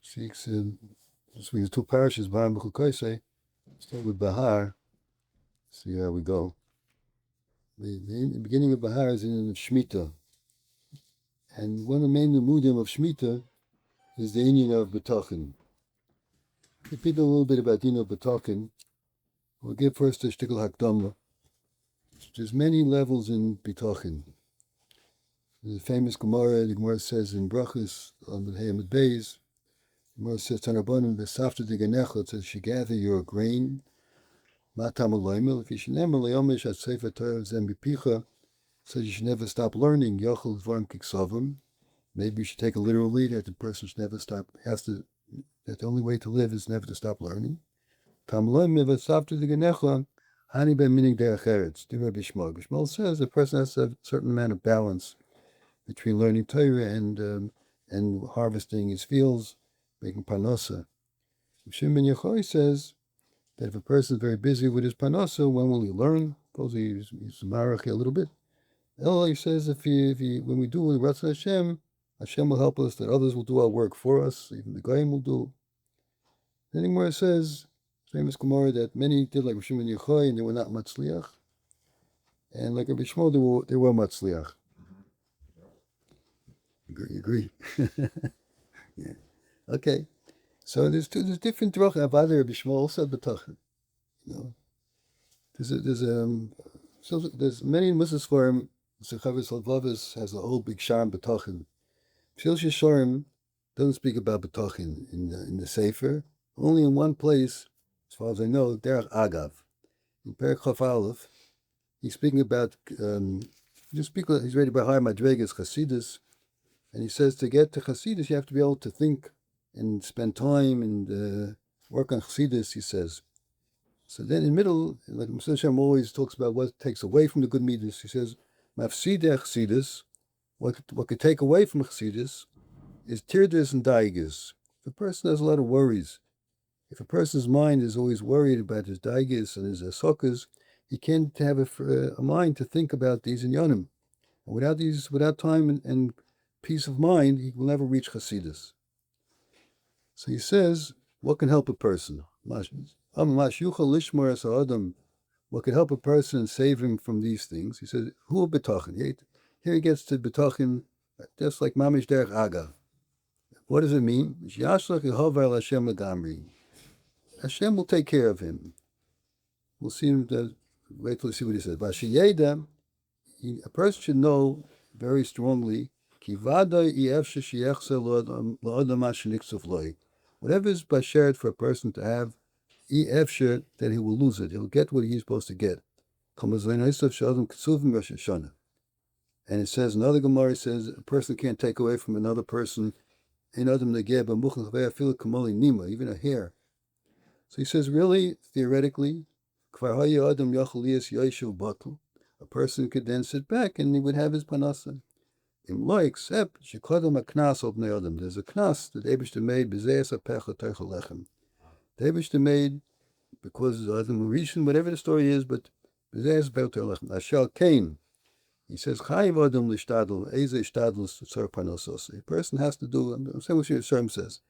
Speaks in between the two parishes, Bahar-בחוקותי. Start with Bahar. See how we go. The beginning of Bahar is in Shemitah. And one of the main limudim of Shemitah is the inyan of B'tachin. To people a little bit about the inyan of B'tachin, we'll give first a shtickle hakdama. There's many levels in B'tachin. The famous Gemara, the Gemara says in Brachos on the Hayamid Beis, the Gemara says, Tanarbanim v'safta diganecha, it says, she gather your grain, matam aloymel, if you should never leomish at sefer Torah zem bipicha, says you should never stop learning, yochel dvarim kiksavim. Maybe you should take a literally that the person should never stop, that the only way to live is never to stop learning. Tam aloymel v'safta diganecha, hani ben minig derech eretz, Divrei Bishmol. Bishmol says the person has to have a certain amount of balance between learning Torah and harvesting his fields, making parnasa. Shimon ben Yochai says that if a person is very busy with his parnasa, when will he learn? Suppose he's marach a little bit. Ella, he says, when we do the Ratzon Hashem, Hashem will help us, that others will do our work for us, even the Goyim will do. Then Gemara says, famous Gemara, that many did like Shimon ben Yochai and they were not matzliach, and like Rabbi Shmuel, they were matzliach. Agree. Yeah. Okay. So there's different drach. Avada Rabbi Shmuel also b'tachin. There's many Muslims for him. Sechavis Halvavis has a whole big sham b'tachin. Shil Shishorim doesn't speak about b'tachin in the Sefer. Only in one place, as far as I know, Derech Agav. In Perek Chaf Aleph, he's speaking about. He's ready by high madregas Chasidus. And he says to get to Chassidus, you have to be able to think and spend time and work on Chassidus, he says. So then in the middle, like Mr. Hashem always talks about what takes away from the good midas. He says, Mafsideh Chassidus, what could take away from Chassidus is tirdas and daigas. If a person has a lot of worries, if a person's mind is always worried about his daigas and his asokas, he can't have a mind to think about these in Yonim. And without time and peace of mind, he will never reach Chassidus. So he says, what can help a person? What can help a person and save him from these things? He says, Hu b'tachin. Here he gets to b'tachin, just like Mamish Derech Agav. What does it mean? Hashem will take care of him. We'll see him, wait till we see what he says. A person should know very strongly whatever is bashared for a person to have, that he will lose it. He'll get what he's supposed to get. And it says, another Gemara says, a person can't take away from another person, even a hair. So he says, really, theoretically, a person could then sit back and he would have his panasa. Except there's a knas that Eibishter made the Eibishter made because of Adam Rishon, whatever the story is, but Ashal Cain. He says Chayiv Adam l'shtadl eze ishtadlus tzar panosos. A person has to do. I'm saying what Yeshivas says.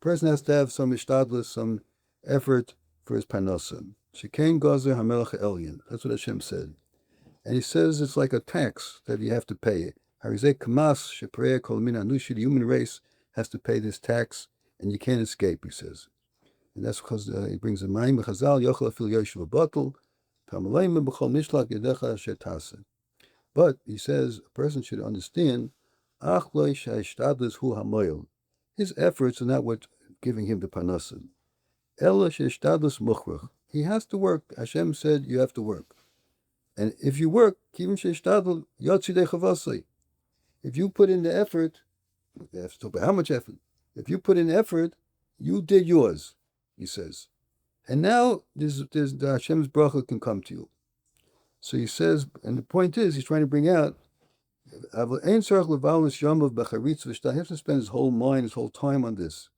A person has to have some ishtadlus, some effort for his panosa. Shekain gazer hamelach elyon. That's what Hashem said, and he says it's like a tax that you have to pay. The human race has to pay this tax, and you can't escape, he says. And that's because he brings a mind, but he says a person should understand his efforts are not what giving him the parnasa. He has to work. Hashem said you have to work. And if you work, if you put in the effort, we have to talk about how much effort. If you put in effort, you did yours, he says. And now there's the Hashem's bracha can come to you. So he says, and the point is, he's trying to bring out, he has to spend his whole mind, his whole time on this.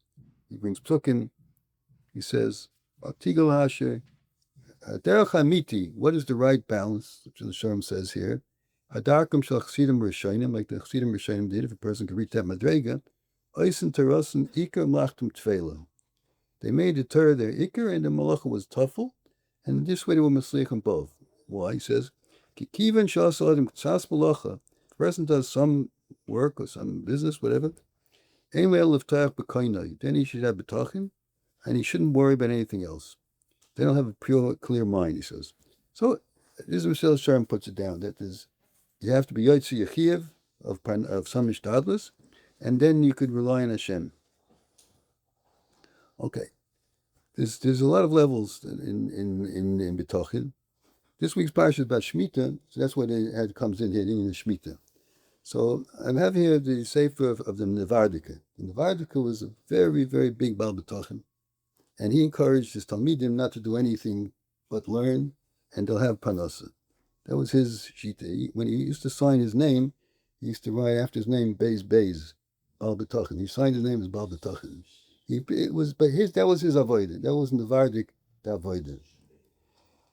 He brings psukim. He says, Tigal Hasher, Derech Hamiti, what is the right balance, which the Sharm says here. Hadarkim shel Chasidim Rishonim, like the Chasidim Rishonim did, if a person could reach that madrega, Oisen Terasen Iker Machtum Tfela. They made the Torah their Iker, and the Malacha was Tafel, and this way they were Maslichim both. Why? He says, Kivan Shasaladim Ksas Malacha. The person does some work or some business, whatever. Then he should have B'tachim, and he shouldn't worry about anything else. They don't have a pure, clear mind, he says. So, this is Mesilas Yesharim puts it down, that is, you have to be Yotzi Yechiev of some Ishtadlus, and then you could rely on Hashem. Okay. There's a lot of levels in B'tachim. This week's parsha is about Shemitah, so that's what it comes in here, in the Shemitah. So I have here the Sefer of the Nevardika. The Nevardika was a very, very big Baal B'tachim, and he encouraged his Talmidim not to do anything but learn, and they'll have Parnasa. That was his Shita. When he used to sign his name, he used to write after his name, Beis, Baal B'tachim. He signed his name as Baal B'tachim. That was his avodah. That wasn't the Vardik, the avodah.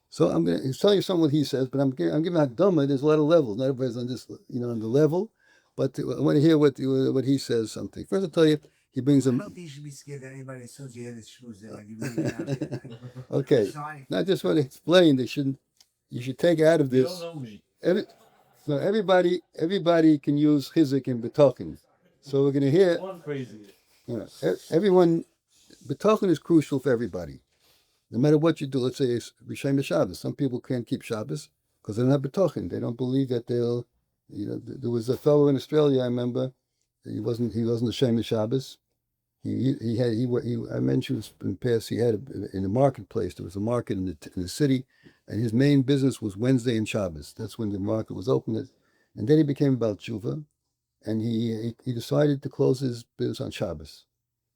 So he's telling you some of what he says, but I'm giving Hakdama. There's a lot of levels. Not everybody's on this, on the level, but I want to hear what he says. Something. First, I'll tell you, he brings him. I don't think you should be scared that anybody associated Shmuz like you really Okay, I just want to explain. You should take out of this. You don't know me. Everybody can use chizuk in betachim. So we're going to hear. One crazy. Everyone, betachim is crucial for everybody. No matter what you do, let's say it's Rishayim Shabbos. Some people can't keep Shabbos because they don't have betachim. They don't believe that they'll. There was a fellow in Australia. I remember he wasn't ashamed of Shabbos. I mentioned in the past. He had in the marketplace. There was a market in the city, and his main business was Wednesday and Shabbos. That's when the market was open. And then he became Baal Tshuva, and he decided to close his business on Shabbos.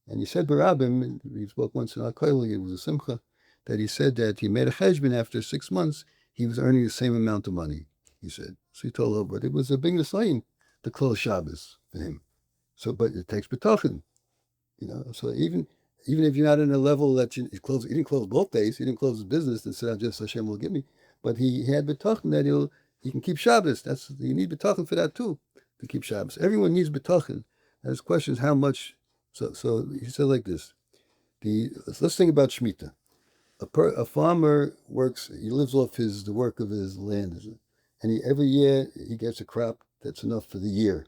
And he said, Barabim, he spoke once in our kollel, it was a simcha, that he said that he made a cheshbon after 6 months, he was earning the same amount of money, he said. So he told her, but it was a big nisayin to close Shabbos for him. So, but it takes betachon, So even if you're not in a level that he didn't close both days, he didn't close his business and said, just Hashem will give me. But he had betachon that he can keep Shabbos. You need betachon for that too, to keep Shabbos. Everyone needs betachon. And his question is how much. So he said like this. Let's think about Shemitah. A farmer works, he lives off the work of his land, and every year he gets a crop that's enough for the year.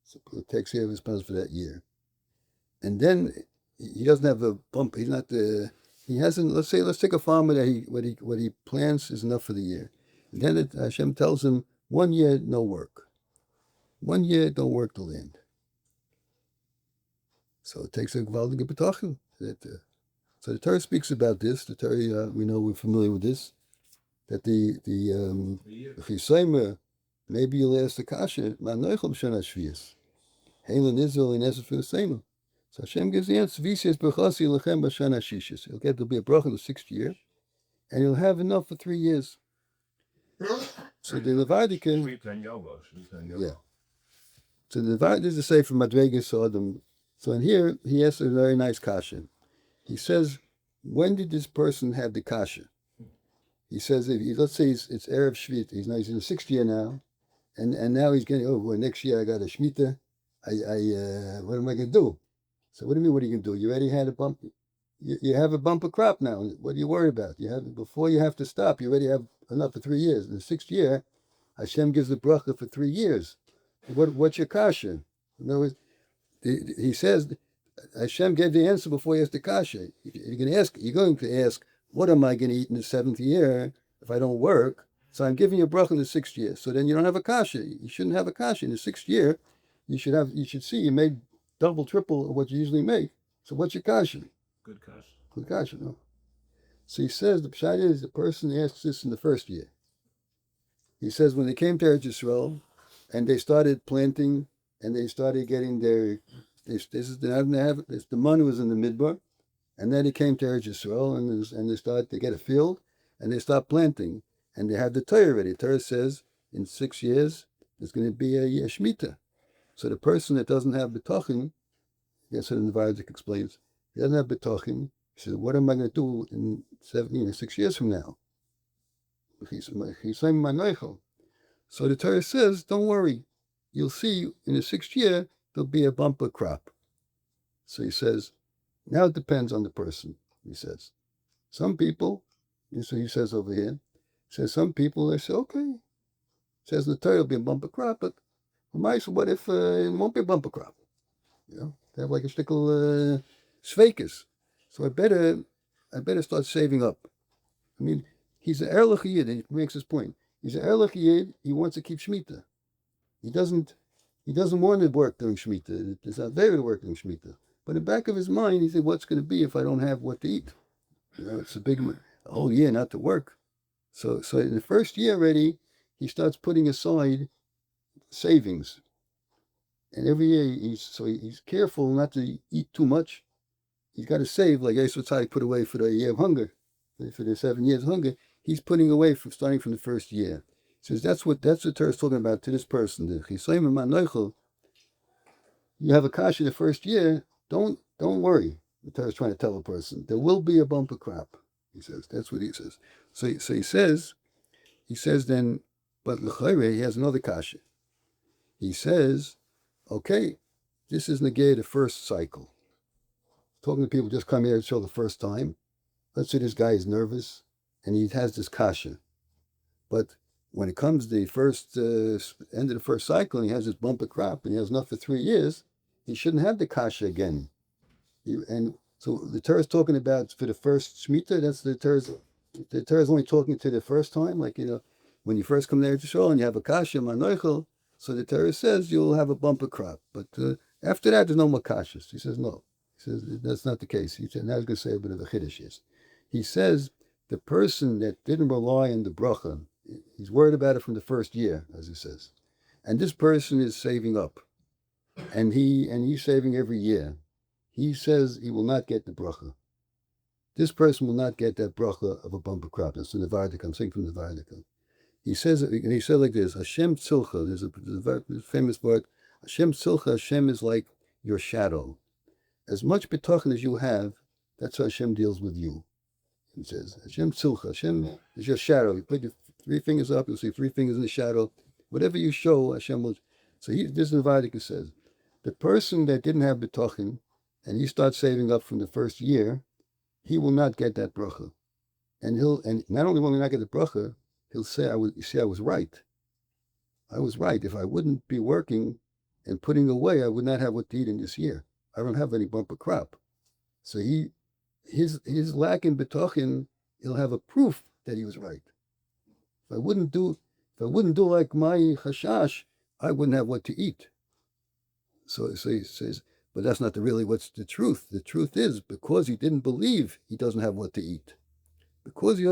So it takes care of his expenses for that year. And then he doesn't have a bump. Let's take a farmer that what he plants is enough for the year. And then Hashem tells him, 1 year, no work. 1 year, don't work the land. So it takes a gewaltige betachon. So the Torah speaks about this. The Torah, we know we're familiar with this. That the Chisaymer, maybe you'll ask the kasha, Menachem shana shvius. Heilan Israel in Esef Chisaymer. So Hashem gives the answer. V'sias b'chasi lechem b'shana shishis. There'll be a bracha in the 6th year, and you'll have enough for 3 years. So the Levadikin. Yeah. So the Levadikin is to say from Madregas Adam. So in here, he asks a very nice kasha. He says, when did this person have the kasha? He says, let's say it's Erev Shvit. He's in the 6th year now, and now he's getting, next year I got a Shemitah. What am I going to do? So what do you mean, what are you going to do? You already had a bump. You have a bumper crop now. What do you worry about? Before you have to stop, you already have enough for 3 years. In the 6th year, Hashem gives the bracha for 3 years. What's your kasha? In other words, he says, Hashem gave the answer before he asked the kasha. You're going to ask, what am I going to eat in the 7th year if I don't work? So I'm giving you a bracha in the 6th year. So then you don't have a kasha. You shouldn't have a kasha. In the 6th year, you should see you made double, triple of what you usually make. So what's your kasha? Good kasha. Good kasha, no. So he says, the pshat is, the person asks this in the 1st year. He says, when they came to Eretz Yisrael, and they started planting, and they started getting the money was in the midbar, and then he came to Eretz Yisrael, and they started to get a field, and they stopped planting, and they had the Torah ready. The Torah says in 6 years there's going to be a Shemitah. So the person that doesn't have betachim, that's what the Vardik explains. He doesn't have betachim. He says, "What am I going to do in 6 years from now?" He's saying Menachem. So the Torah says, "Don't worry. You'll see in the 6th year there'll be a bumper crop." So he says, now it depends on the person, he says. Some people, so he says over here, he says some people, they say, okay. He says the Torah will be a bumper crop, but what if it won't be a bumper crop? You know, they have like a shtickle sveikus. So I better start saving up. I mean, he's an Erlich Yid, and he makes his point. He's an Erlich Yid, he wants to keep Shemitah. He doesn't want to work during Shemitah. It's not there to work during Shemitah. But in the back of his mind, he said, what's going to be if I don't have what to eat? You know, it's a whole year not to work. So in the first year already, he starts putting aside savings. And every year, he's careful not to eat too much. He's got to save, like Yeshivas put away for the year of hunger, for the 7 years of hunger. He's putting away starting from the first year. He says that's what Torah is talking about to this person. You have a kasha the first year, don't worry. The Torah is trying to tell a person there will be a bumper crop. He says that's what he says. So he says then, but l'chayre he has another kasha. He says, okay, this is negay the first cycle. Talking to people just come here to show the first time. Let's say this guy is nervous and he has this kasha, but when it comes the first end of the first cycle and he has this bumper crop and he has enough for 3 years, he shouldn't have the kasha again. And so the Torah is talking about for the first Shemitah, that's the Torah. The Torah is only talking to the first time, like, you know, when you first come there to show and you have a kasha, manoichel, so the Torah says you'll have a bumper crop. But after that, there's no more kashas. He says no. He says that's not the case. He said, now he's going to say a bit of a chiddush is. He says the person that didn't rely on the bracha, he's worried about it from the first year, as he says. And this person is saving up. And he's saving every year. He says he will not get the bracha. This person will not get that bracha of a bumper crop. That's the Nevardika. I'm saying from the Nevardika. He says like this, Hashem tzilcha, there's a famous word, Hashem tzilcha, Hashem is like your shadow. As much bitachon as you have, that's how Hashem deals with you. He says, Hashem tzilcha, Hashem is your shadow. You put your 3 fingers up, you'll see 3 fingers in the shadow. Whatever you show, Hashem will. So this Nevardika says, the person that didn't have bitachon, and he starts saving up from the first year, he will not get that bracha. And not only will he not get the bracha, he'll say, I was right. I was right. If I wouldn't be working and putting away, I would not have what to eat in this year. I don't have any bumper crop. So his lack in bitachon, he'll have a proof that he was right. If I wouldn't do like my chashash, I wouldn't have what to eat. So he says, but that's not really what's the truth. The truth is, because he didn't believe, he doesn't have what to eat. Because he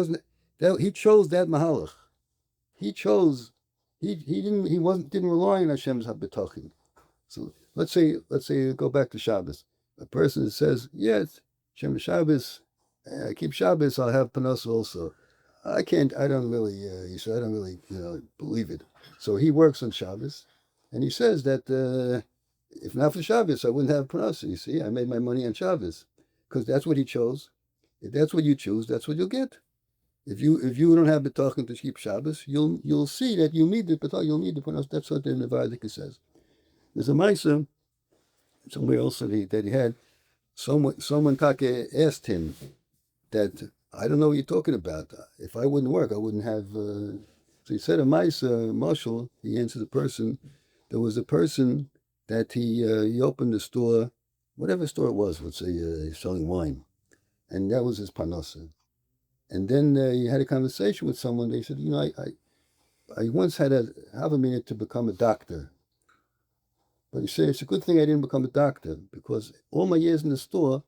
chose that mahalach. He didn't rely on Hashem's habitachim. So let's say go back to Shabbos. A person that says, yes, Shem Shabbos, I keep Shabbos, I'll have panos also. I don't really believe it. So he works on Shabbos, and he says that if not for Shabbos, I wouldn't have panos. You see, I made my money on Shabbos because that's what he chose. If that's what you choose, that's what you'll get. If you don't have bitachon to keep Shabbos, you'll see that you need the bitachon. You'll need the panos. That's what the Nevardika says. There's a ma'isa somewhere else that he had. Someone Take asked him that, I don't know what you're talking about. If I wouldn't work, I wouldn't have. So he said a ma'isa, Marshall. He answered the person. There was a person that he opened a store, whatever store it was. Let's say he's selling wine, and that was his parnasa. And then he had a conversation with someone. They said, I once had a minute to become a doctor. But he said, it's a good thing I didn't become a doctor because all my years in the store,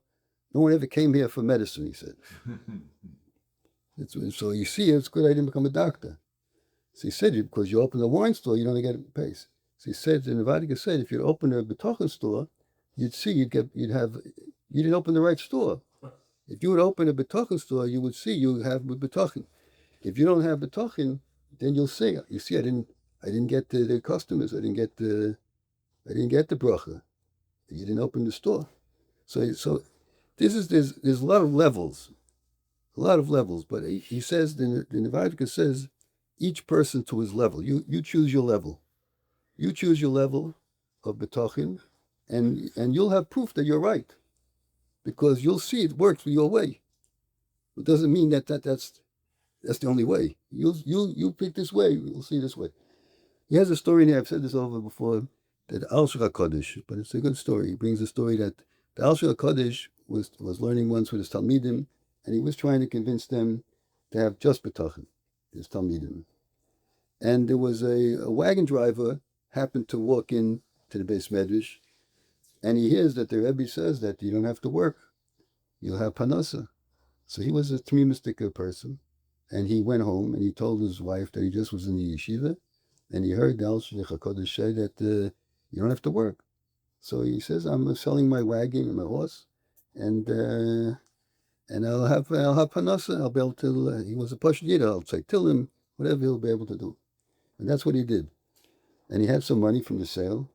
no one ever came here for medicine, he said. So you see, it's good I didn't become a doctor. So he said, because you open a wine store, you don't get pace. So he said, the Nevardika said, if you open a bitachon store, you didn't open the right store. If you would open a bitachon store, you would see you have bitachon. If you don't have bitachon, then you'll see. You see, I didn't get the customers. I didn't get the bracha. You didn't open the store. So there's a lot of levels, But he says the Nevardika says each person to his level. You choose your level. You choose your level of bitachon, and you'll have proof that you're right, because you'll see it works your way. It doesn't mean that's the only way. You pick this way, you'll see this way. He has a story in here, I've said this over before, that Al-Shul HaKodesh, but it's a good story. He brings a story that the Al-Shul HaKodesh was learning once with his Talmidim, and he was trying to convince them to have just B'tachin, his Talmidim. And there was a wagon driver happened to walk in to the Beis Medrash, and he hears that the Rebbe says that you don't have to work, you'll have Panasa. So he was a Tmimistic person, and he went home and he told his wife that he just was in the yeshiva, and he heard the Al-Shul HaKodesh say that you don't have to work. So he says, I'm selling my wagon and my horse, and I'll have Panasa. I'll be able to. He was a Pashut Yid. I'll say Tillim, whatever he'll be able to do, and that's what he did. And he had some money from the sale,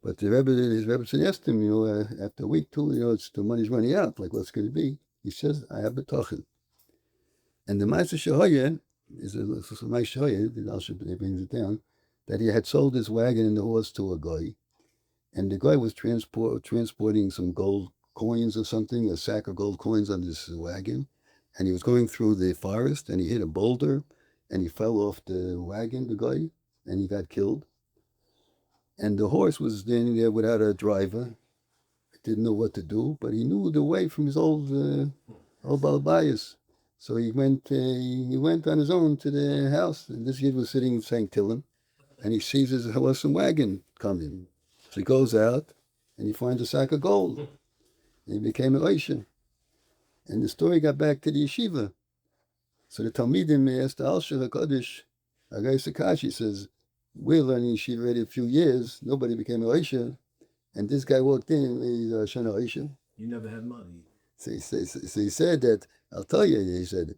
but his Rebbe asked him, after a week, two, the money's running out. Like, what's going to be? He says, I have B'tachin. And the Ma'aser Shehoyeh is a Ma'aser Shehoyeh, the Al-Shul brings it down, that he had sold his wagon and the horse to a guy, and the guy was transporting some gold coins or something, a sack of gold coins on this wagon, and he was going through the forest, and he hit a boulder, and he fell off the wagon, the guy, and he got killed. And the horse was standing there without a driver, didn't know what to do, but he knew the way from his old Balabayas. So he went on his own to the house, and this kid was sitting saying Tillim, and he sees his horse and wagon coming. So he goes out, and he finds a sack of gold, and he became a Oisha. And the story got back to the yeshiva. So the Talmidim asked the Al-Shul HaKodesh, Agai Sakashi says, we're learning yeshiva already a few years, nobody became a Oisha, and this guy walked in, he's a Shana Oisha. You never had money. So he said that, I'll tell you, he said,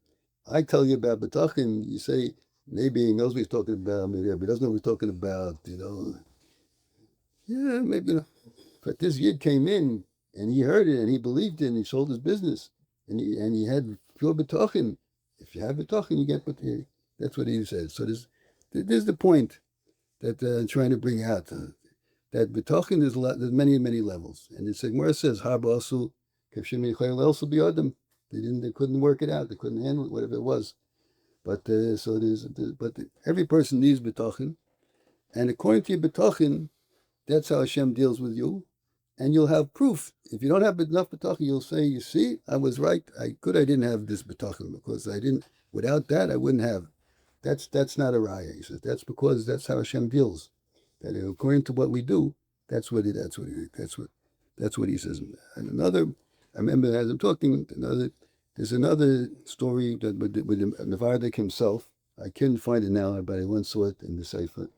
I tell you about B'tachin, you say, maybe he knows what he's talking about, maybe he doesn't know what he's talking about, Yeah, maybe not. But this Yid came in, and he heard it, and he believed it, and he sold his business, and he had pure B'tachin. If you have B'tachin, you get B'tachin. That's what he said. So there's the point that I'm trying to bring out. That B'tachin, there's many, many levels. And the Gemara says, Haba Asu, Kevshim Yichayel Elsu B'yodem. They couldn't work it out. They couldn't handle it, whatever it was. But every person needs B'tachin. And according to your B'tachin, that's how Hashem deals with you. And you'll have proof. If you don't have enough B'tachin, you'll say, you see, I was right. I didn't have this B'tachin, because without that, I wouldn't have. That's not a raya. He says, that's because that's how Hashem deals. That according to what we do, that's what he says. And I remember as I'm talking, there's another story that with Navardik himself. I couldn't find it now, but I once saw it in the Sefer.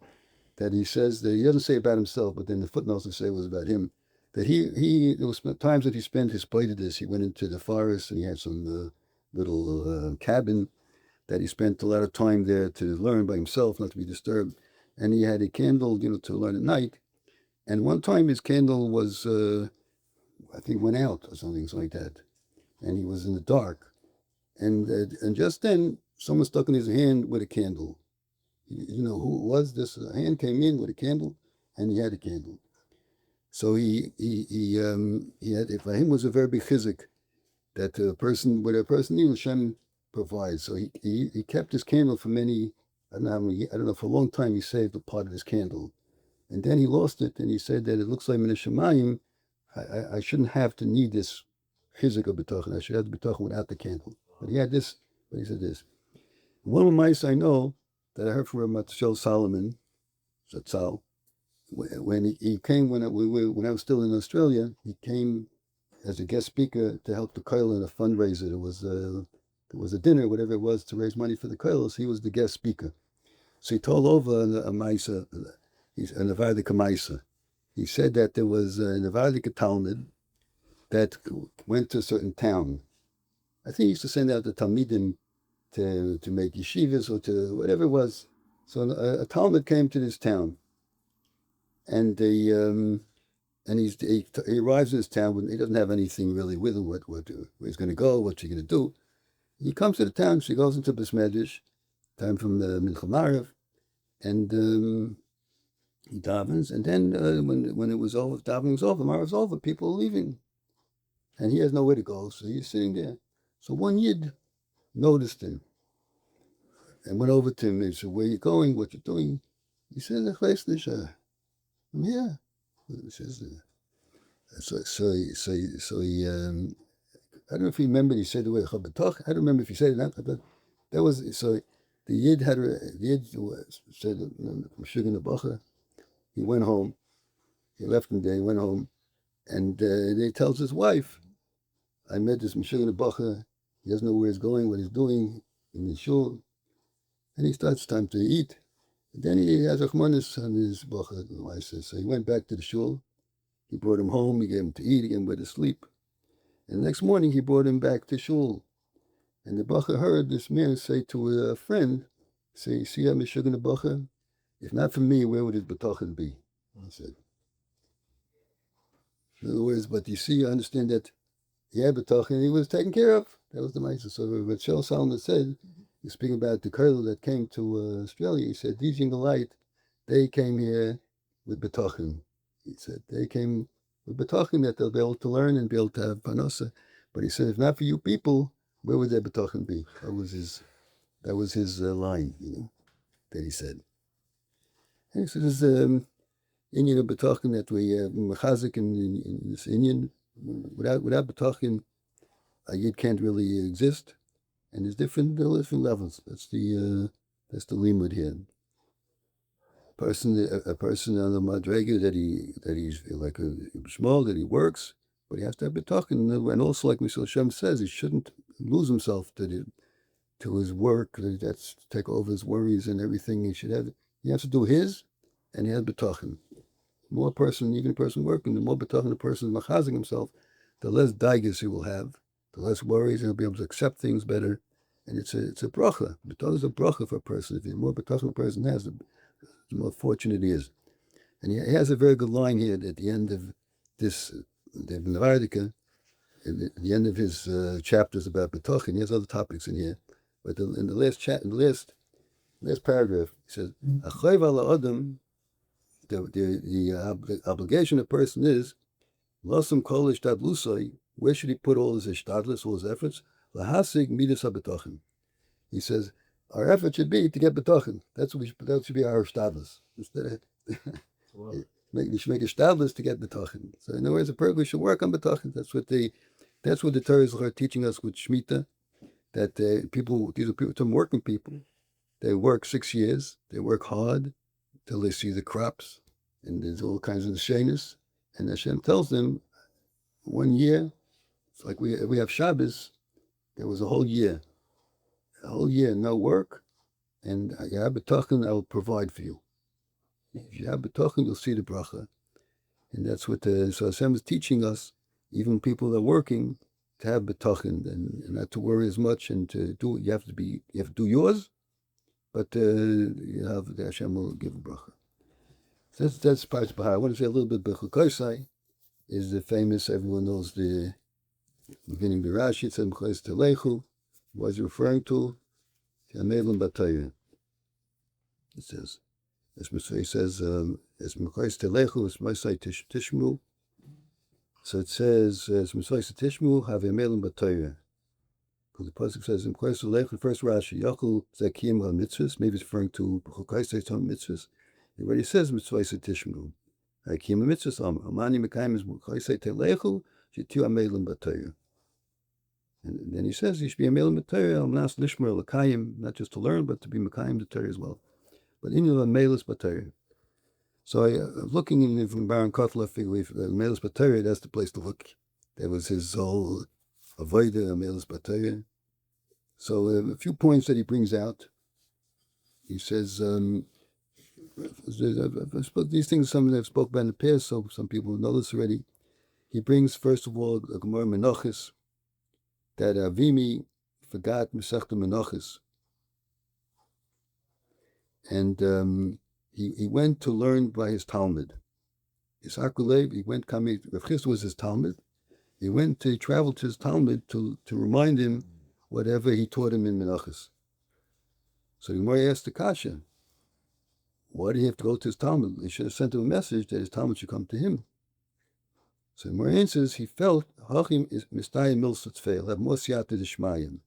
That he says that he doesn't say about himself, but then the footnotes will say it was about him. That there was times that he spent his this. He went into the forest and he had some little cabin that he spent a lot of time there to learn by himself, not to be disturbed. And he had a candle, to learn at night. And one time his candle was, I think, went out or something like that. And he was in the dark. And just then, someone stuck in his hand with a candle. You know who it was? This hand came in with a candle, and he had a candle. So he had, for him was a very big chizik that a person knew Hashem provides. So he kept his candle for many, I don't know, for a long time he saved a part of his candle. And then he lost it, and he said that it looks like Menachem, I shouldn't have to need this chizik of B'tachin. I should have the B'tachin without the candle. But he had this, but he said this. One of the mice I know that I heard from Ramat Solomon, Zatzal, when he came, when I was still in Australia, he came as a guest speaker to help the koil in a fundraiser. There was a dinner, whatever it was, to raise money for the koilos. He was the guest speaker. So he told over a maisa, a Navardik maisa. He said that there was a Navardik Talmud that went to a certain town. I think he used to send out the Talmidim to make Yeshivas or to whatever it was. So a Talmud came to this town, and he arrives in this town when he doesn't have anything really with him, where he's going to go, what he's going to do. He comes to the town, so he goes into Beis Medrash, time from the Menachem, and He davens, and then when it was over, davening was over, Marav was over, people are leaving. And he has nowhere to go, so he's sitting there. So one Yid noticed him and went over to him. He said, "Where are you going? What you doing?" He said, "I'm here." He says, so he, I don't know if he remembered, he said the word Chabatoch. I don't remember if he said it or not, but that was, so the Yid said, Meshuggah Nebacha. He went home. He left him there, he went home. And he tells his wife, I met this Meshuggah Nebacha. He doesn't know where he's going, what he's doing in the shul. And he starts time to eat. And then he has Achmanis on his Bacha, the wife says. So he went back to the shul. He brought him home, he gave him to eat, he gave him where to sleep. And the next morning he brought him back to shul. And the Bacha heard this man say to a friend, say, see that Meshuggah Nebacha? If not for me, where would his B'tachan be? I said. In other words, but you understand that he had B'tachan, he was taken care of. That was the Maisa. So what Shel Solomon said, he's speaking about the Kurl that came to Australia, he said, these young light, they came here with B'tachan. He said, they came with B'tachan that they'll be able to learn and be able to have Panosa. But he said, if not for you people, where would their B'tachan be? That was his line, that he said. And he said, there's Indian of B'tachan that we Mechazik in this Indian. Without B'tachan, a Yid can't really exist. And there's different levels. That's the limud here. A person on the madrega that he's like a small, that he works, but he has to have B'tachan. And also, like Mr. Hashem says, he shouldn't lose himself to his work. That's to take over his worries and everything. He has to do his, and he has B'tachan. More person, even a person working, the more B'tachan the person is machazing himself, the less daigas he will have, the less worries, and he'll be able to accept things better. And it's a bracha. B'tachan is a bracha for a person. If the more B'tachan a person has, the more fortunate he is. And he has a very good line here at the end of this, the Navardika, at the end of his chapters about B'tachan. He has other topics in here. But in the last paragraph, he says, Achayv ala Adam, the obligation of a person is, Lasam kol ishtadlusai, where should he put all his ishtadlus, all his efforts? Lahasig midas ha-b'tachan. He says, our effort should be to get b'tachan. That should be our ishtadlus. Instead of, we should make ishtadlus to get b'tachan. So in other words, a person should work on b'tachan. That's what the Torah is teaching us with Shemitah, that these are some working people. They work 6 years. They work hard till they see the crops, and there's all kinds of shenis. And Hashem tells them, 1 year, it's like we have Shabbos, there was a whole year, no work, and you have b'tachan, I will provide for you. If you have b'tachan, you'll see the bracha. And that's what so Hashem is teaching us, even people that are working, to have b'tachan and not to worry as much, and to do, you have to do yours, but the Hashem will give a bracha. So that's Parshas Bahar. I want to say a little bit Bechukosai is the famous, everyone knows the beginning of the Rashi, it says Mechais Telechu, what is referring to? Yamelim Batayah. It says, as Mechais Telechu, as Mechais Tishmu. So it says, as Mechais Tishmu, have Yamelim Batayah. Because the pasuk says, Mechais Telechu, the first Rashi, Yachul Zakim HaMitzvahs, maybe it's referring to Bechukosai HaMitzvahs. It already says Mitzvah Tishmu. Hakim Mitzvah Amani Mekayim is Mechais Telechu, Shitiu Amelim Batayah. And then he says you should be a Amelim Batayah, Amnas Lishmer Lakayim, not just to learn, but to be Mekayim Batayah as well. But in your Amelis Batayah. So I was looking in from Baron Kotler, figure Amelis Batayah, that's the place to look. That was his whole Avodah, Amelis Batayah. So a few points that he brings out. He says, these things are something I've spoken about in the past, so some people know this already. He brings, first of all, a Gemara Menachis, that Avimi forgot Masechta Menachis. And he went to learn by his Talmud. Yitzhak Ulev, he went, Rav Chisda was his Talmud. He traveled to his Talmud to remind him whatever he taught him in Menachis. So the Gemara asked the Kasha, why did he have to go to his Talmud? He should have sent him a message that his Talmud should come to him. So the Moran says he felt Hachim is Mistayim Milsat fail, have more siyata d'shmayim.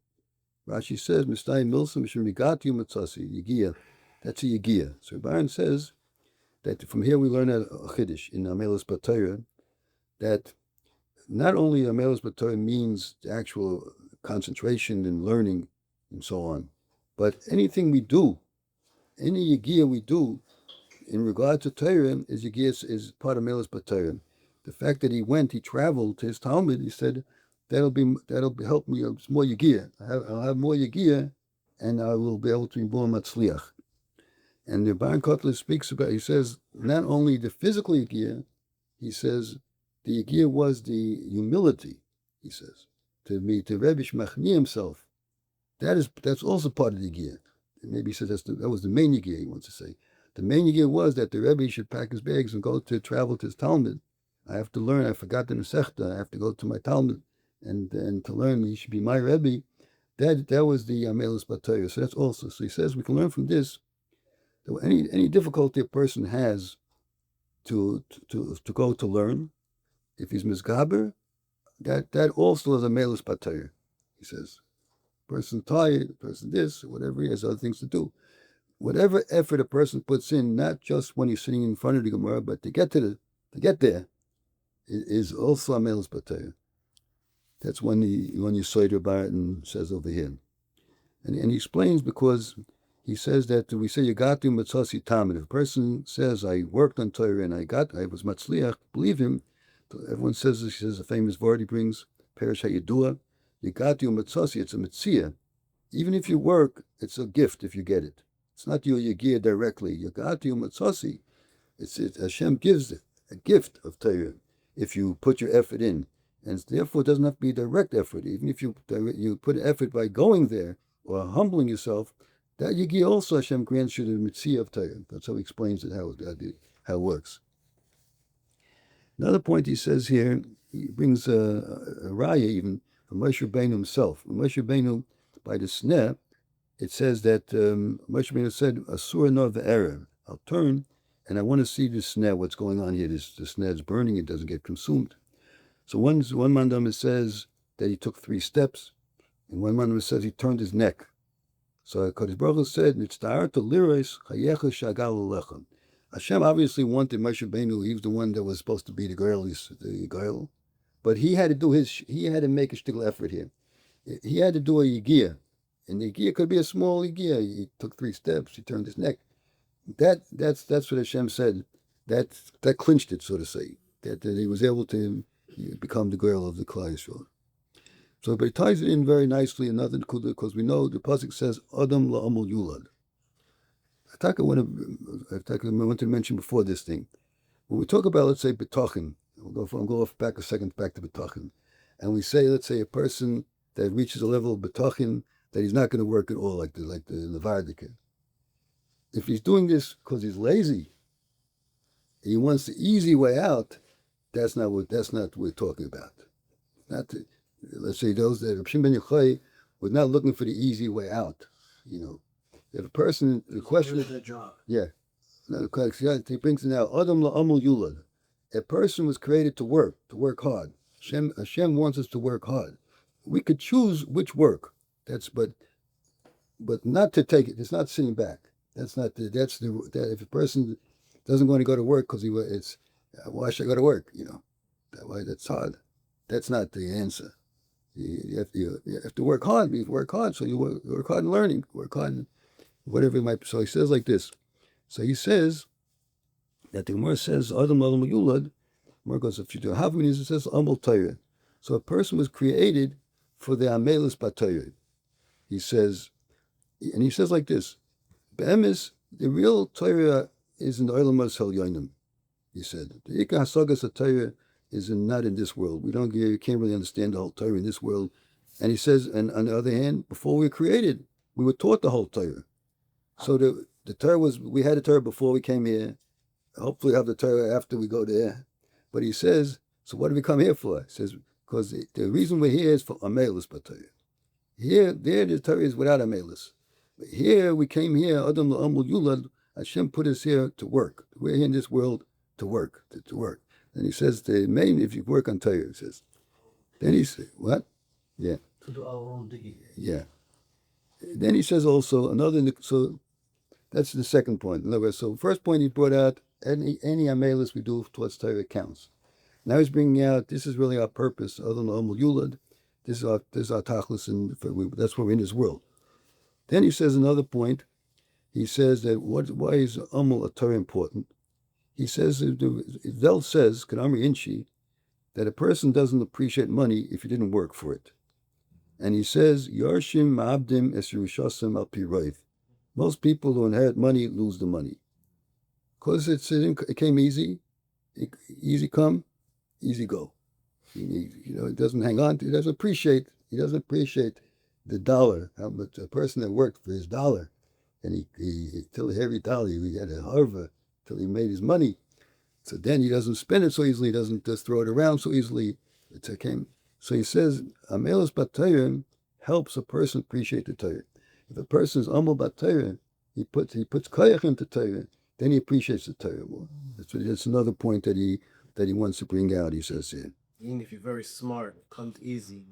Rashi says Mistayim Milsat Mishum Migatu Matzasi Yigia. That's a Yigia. So Baron says that from here we learn a chiddush in Amelis B'Torah that not only Amelis B'Torah means the actual concentration and learning and so on, but anything we do, any Yigia we do in regard to Torah is Yigia, is part of Amelis B'Torah. The fact that he traveled to his Talmud, he said, that'll help me. It's more Yigia. I'll have more Yigia, and I will be able to be more Matzliach. And the Baron Kotler speaks about, he says, not only the physical Yigia, he says, the Yigia was the humility, he says, to Rebbe Shmachni himself. That's also part of the Yigia. Maybe he says that was the main Yigia, he wants to say. The main Yigia was that the Rebbe should pack his bags and go to travel to his Talmud. I have to learn. I forgot the Nesechta. I have to go to my Talmud and to learn. He should be my Rebbe. That was the Amelis B'Torah. So that's also. So he says we can learn from this that any difficulty a person has to go to learn, if he's misgaber, that also is Amelis B'Torah. He says, person tired, person this, whatever he has other things to do. Whatever effort a person puts in, not just when he's sitting in front of the Gemara, but to get there. Is also Amelis B'Torah. That's when you say about it and says over here. And he explains because he says that we say Yagatu Matzasi Tamid. If a person says I worked on Torah and I was Matzliach, believe him. Everyone says this, he says a famous word he brings, Perish HaYidua, Yagatu Matzasi, it's a Metzia. Even if you work, it's a gift if you get it. It's not your Yagia directly. Yagatu Matzasi, Hashem gives it, a gift of Torah, if you put your effort in. And therefore, it doesn't have to be direct effort. Even if you put effort by going there or humbling yourself, that Yigi also Hashem grants you the mitzvah of Torah. That's how he explains it, how it works. Another point he says here, he brings a raya even from Moshe Rabbeinu himself. From Moshe Rabbeinu, by the sneh, it says that Moshe Rabbeinu said, Asura no ve'erev, I'll turn and I want to see the sneh, what's going on here. The sneh is burning, it doesn't get consumed. So one mandam says that he took 3 steps, and one mandam says he turned his neck. So Kodesh Baruch Hu said, "Nitzta'ar to liros chayecha shagal alechem." Hashem obviously wanted Moshe Rabbeinu. He was the one that was supposed to be the girl, but he had to make a shtickle effort here. He had to do a yigia, and the yigia could be a small yigia. He took 3 steps. He turned his neck. That's what Hashem said. That clinched it, so to say. That he was able to become the girl of the Klal Yisrael. So, but he ties it in very nicely. Another because we know the pasuk says Adam la'amul yulad. I wanted to mention before this thing. When we talk about, let's say, betachin, we'll go back a second back to betachin, and we say, let's say, a person that reaches a level of betachin that he's not going to work at all, like the Levardika. If he's doing this because he's lazy, he wants the easy way out, that's not what we're talking about. Let's say those that Reb Shimon ben Yochai was not looking for the easy way out. If a person, the question is, job. Yeah. He brings it now, Adam la'amul yulad. A person was created to work hard. Hashem wants us to work hard. We could choose which work. But not to take it. It's not sitting back. If a person doesn't want to go to work because why should I go to work? That's hard. That's not the answer. You have to work hard. You work hard, so you work hard in learning, work hard in whatever it might be. So he says like this. So he says that the Gemara says Adam Adam Yulad. Gemara goes, if you do Havminis, it says Amul Torah. So a person was created for the Amelis B'Torah. He says like this. Be'emes, the real Torah is in the Olam Yonim. He said the Ikar Hasagas Torah is not in this world. You can't really understand the whole Torah in this world. And he says, and on the other hand, before we were created, we were taught the whole Torah. So the Torah we had the Torah before we came here. Hopefully have the Torah after we go there. But he says, so what do we come here for? He says, because the reason we're here is for Amelis B'Torah. There the Torah is without Amelis. But here, we came here, Adam L'Amul Yulad, Hashem put us here to work. We're here in this world to work, to work. And he says, the main, if you work on Torah, he says. Then he says, what? Yeah. To do our own digging. Yeah. Then he says also another, so that's the second point. In other words, so first point he brought out, any amelis we do towards Torah counts. Now he's bringing out, this is really our purpose, other than Omul Yulad. This is our tachlis, and that's why we're in this world. Then he says another point. He says that why is Omul Torah important? He says, Zel says, Kadamri Inchi, that a person doesn't appreciate money if he didn't work for it. And he says, Yarshim Ma'abdim Es Yerushasim Al Pirayv. Most people who inherit money lose the money. Because it came easy. Easy come, easy go. It doesn't hang on to, he doesn't appreciate the dollar, how much a person that worked for his dollar, and he till every dollar he had a harva till he made his money. So then he doesn't spend it so easily, he doesn't just throw it around so easily. So he says, Amelos Batayim helps a person appreciate the Torah. If a person is Amel Batayim, he puts koyach into Torah, then he appreciates the Torah more. That's another point that he wants to bring out, he says here. Even if you're very smart, it comes easy.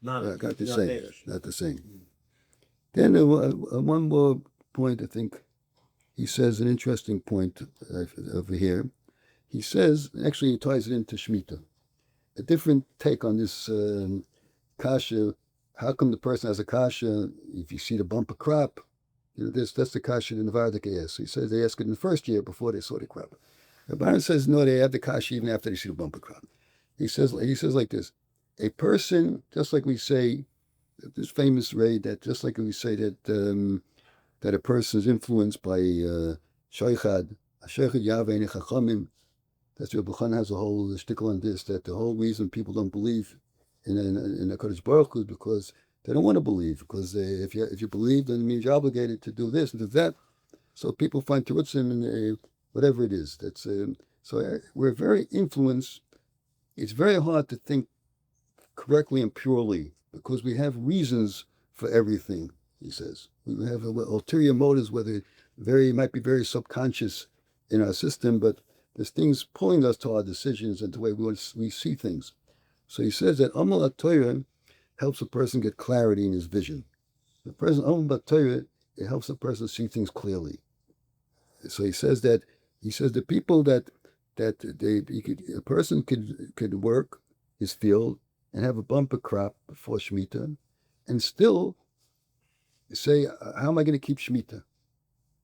Not the same. Then one more point, I think, he says an interesting point over here. He says, actually he ties it into Shemitah. A different take on this kasha. How come the person has a kasha if you see the bumper crop? That's the kasha in the Vardik asks. He says they ask it in the first year before they saw the crop. Rabban says no, they have the kasha even after they see the bumper crop. He says like this: a person, just like we say, this famous ray that just like we say that a person is influenced by shaychad yavein chachamim. That's where Buchan has a whole shtickle on this, that the whole reason people don't believe in the Kodesh Baruch Hu is because they don't want to believe. Because if you believe, then it means you're obligated to do this and do that. So people find terutzim in whatever it is. So we're very influenced. It's very hard to think correctly and purely because we have reasons for everything, he says. We have ulterior motives, whether might be very subconscious in our system, but there's things pulling us to our decisions and the way we see things. So he says that Amal HaTorah helps a person get clarity in his vision. The person Amal HaTorah, it helps a person see things clearly. So he says the people that a person could work his field and have a bumper crop before Shemitah and still say, how am I going to keep Shemitah?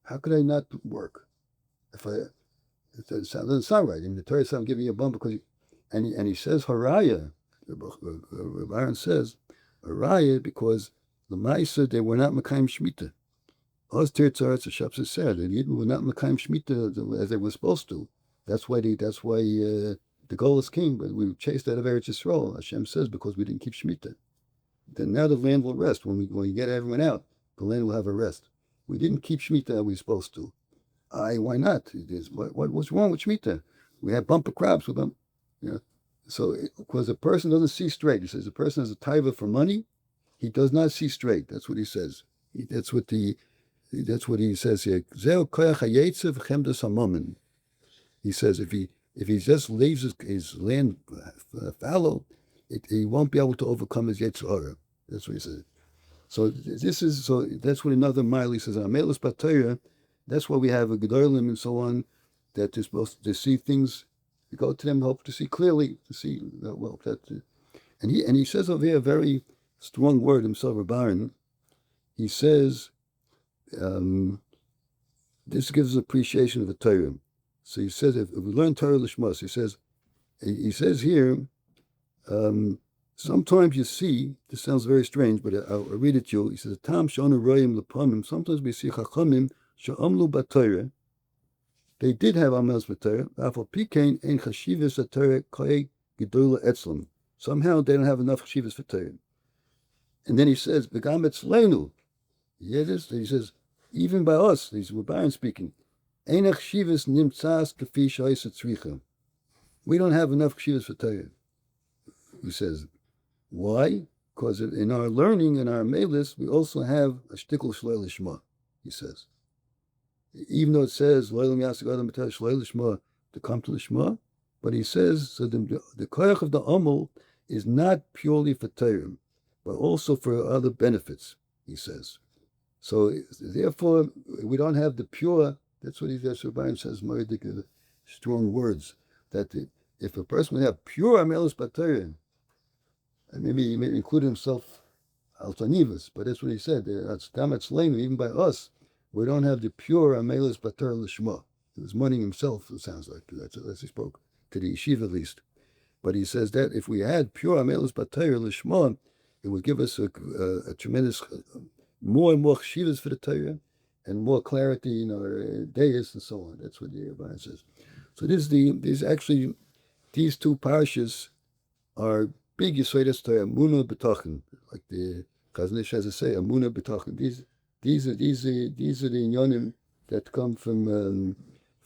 How could I not work? It doesn't sound right. I mean, the Torah says, I'm giving you a bumper because and he says Haraya. Aaron says Haraya because the Maisa, they were not Mekayim Shemitah. Oz Tirtzaretz, the Shapsa said, and Yidden were not Mekayim Shemitah as they were supposed to. That's why the Golas came, but we chased out of Eretz Yisrael. Hashem says because we didn't keep Shemitah. Then now the land will rest. When we get everyone out, the land will have a rest. We didn't keep Shemitah as we were supposed to. Why not? What's wrong with Shemitah? We have bumper crops with them. So because a person doesn't see straight. He says a person has a taiva for money, he does not see straight. That's what he says. That's what he says here. He says if he just leaves his land fallow, he won't be able to overcome his Yetzirah. That's what he says. So that's what another mile he says. Amelis Batayah. That's why we have a Gedolim and so on, that they're supposed to see things. You go to them, hope to see clearly, to see well. And he says over here a very strong word himself, Rabban. He says, this gives us appreciation of the Torah. So he says, if we learn Torah Lishmas, he says here, sometimes you see, this sounds very strange, but I'll read it to you. He says, Tam Shonu Royim Lepamim. Sometimes we see Chachamim Sha'amlu B'Torah. They did have Amels B'Torah. Afal Pikein Ein Chashivas Torah Kay Gedula Etzlam. Somehow they don't have enough Chashivas for Torah. And then he says, Begam Etzleinu. He says, even by us, these were Baron speaking, Ein Chashivas Nimtzas Kafi Sha'is Tzricha. We don't have enough Chashivas for Torah. He says, why? Because in our learning, in our melis, we also have a shtickle shlei lishma, he says. even though it says Loilam Yasik Adam B'Torah Shloil Lishma to come to Lishma, but he says so the koyach of the Amul is not purely for Torah, but also for other benefits. He says. So therefore, we don't have the pure. That's what Yeshivas says. Ma'adik, strong words that if a person would have pure amelus b'Torah, and maybe he may include himself altanivas, but that's what he said. That's damatz leinu. Even by us, we don't have the pure amelus b'Torah l'shma. He was moneying himself. It sounds like that's he spoke to the yeshiva at least. But he says that if we had pure amelus b'Torah l'shma, it would give us a tremendous more and more chivas for the Torah and more clarity in our days and so on. That's what the Rebbe says. So these two parshas are big Yesodus Torah, Amunah B'Tachin, like the Chaznish has to say, Amunah B'Tachin. These are the inyonim that come from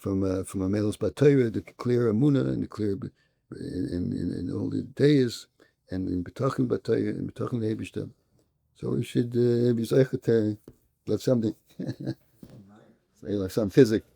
Amelos B'Torah, the clear Amunah and the clear in all the days, and in B'Tachin B'Torah and B'Tachin Eibishter. So we should be zeichet let something, like some physics.